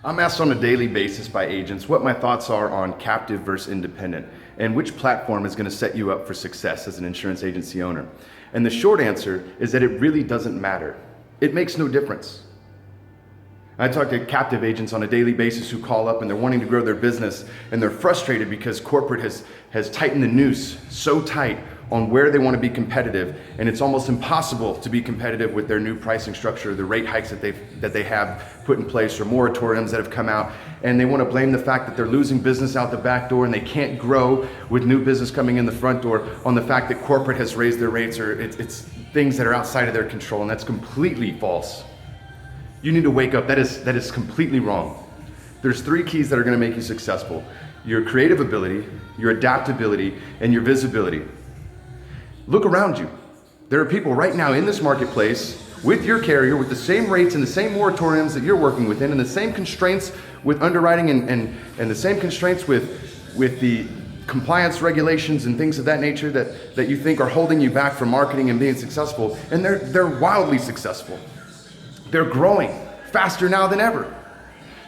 I'm asked on a daily basis by agents what my thoughts are on captive versus independent and which platform is going to set you up for success as an insurance agency owner. And the short answer is that it really doesn't matter. It makes no difference. I talk to captive agents on a daily basis who call up and they're wanting to grow their business and they're frustrated because corporate has tightened the noose so tight on where they want to be competitive, and it's almost impossible to be competitive with their new pricing structure, the rate hikes that they have put in place, or moratoriums that have come out, and they want to blame the fact that they're losing business out the back door and they can't grow with new business coming in the front door on the fact that corporate has raised their rates, or it's things that are outside of their control, and that's completely false. You need to wake up. That is completely wrong. There's three keys that are going to make you successful: your creative ability, your adaptability, and your visibility. Look around you. There are people right now in this marketplace with your carrier with the same rates and the same moratoriums that you're working within, and the same constraints with underwriting and the same constraints with the compliance regulations and things of that nature that you think are holding you back from marketing and being successful. And they're wildly successful. They're growing faster now than ever.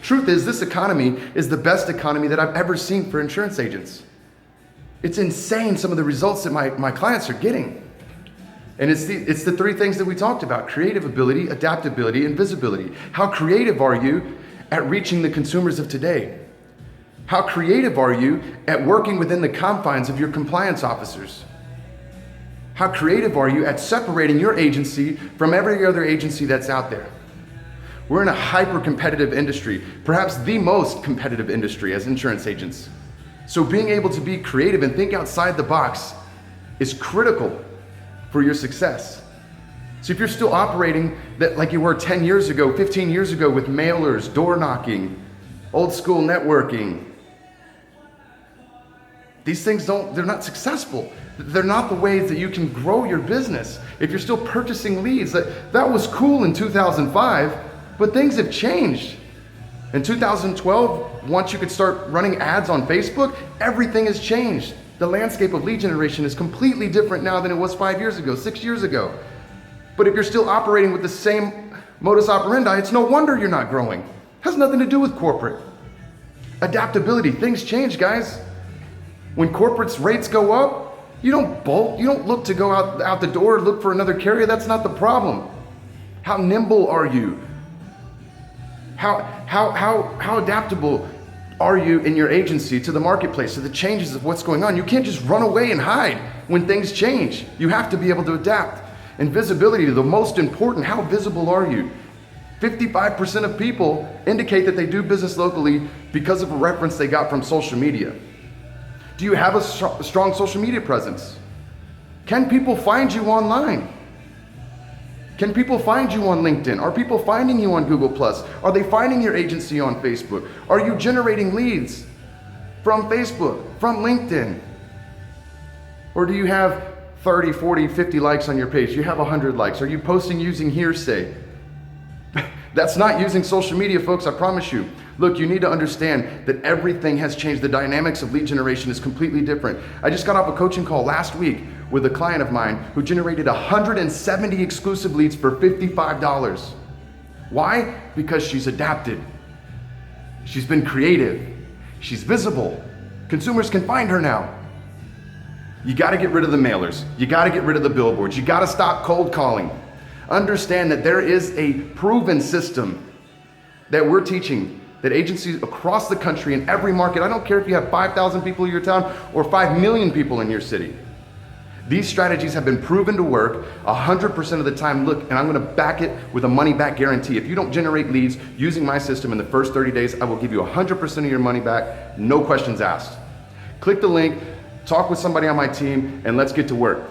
Truth is, this economy is the best economy that I've ever seen for insurance agents. It's insane some of the results that my clients are getting. And it's the three things that we talked about: creative ability, adaptability, and visibility. How creative are you at reaching the consumers of today? How creative are you at working within the confines of your compliance officers? How creative are you at separating your agency from every other agency that's out there? We're in a hyper-competitive industry, perhaps the most competitive industry as insurance agents. So being able to be creative and think outside the box is critical for your success. So if you're still operating like you were 10 years ago, 15 years ago with mailers, door knocking, old school networking, these things they're not successful. They're not the ways that you can grow your business. If you're still purchasing leads, that was cool in 2005, but things have changed. In 2012, once you could start running ads on Facebook, everything has changed. The landscape of lead generation is completely different now than it was 5 years ago, 6 years ago. But if you're still operating with the same modus operandi, it's no wonder you're not growing. It has nothing to do with corporate. Adaptability, things change, guys. When corporate's rates go up, you don't bolt, you don't look to go out the door, look for another carrier. That's not the problem. How nimble are you? How adaptable are you in your agency to the marketplace, to the changes of what's going on? You can't just run away and hide when things change. You have to be able to adapt. And visibility, the most important: how visible are you? 55% of people indicate that they do business locally because of a reference they got from social media. Do you have a strong social media presence? Can people find you online? Can people find you on LinkedIn? Are people finding you on Google+? Are they finding your agency on Facebook? Are you generating leads from Facebook, from LinkedIn? Or do you have 30, 40, 50 likes on your page? Do you have 100 likes? Are you posting using hearsay? That's not using social media, folks, I promise you. Look, you need to understand that everything has changed. The dynamics of lead generation is completely different. I just got off a coaching call last week with a client of mine who generated 170 exclusive leads for $55. Why? Because she's adapted. She's been creative. She's visible. Consumers can find her now. You got to get rid of the mailers. You got to get rid of the billboards. You got to stop cold calling. Understand that there is a proven system that we're teaching, that agencies across the country in every market, I don't care if you have 5,000 people in your town or 5 million people in your city. These strategies have been proven to work 100% of the time. Look, and I'm going to back it with a money back guarantee. If you don't generate leads using my system in the first 30 days, I will give you 100% of your money back, no questions asked. Click the link, talk with somebody on my team, and let's get to work.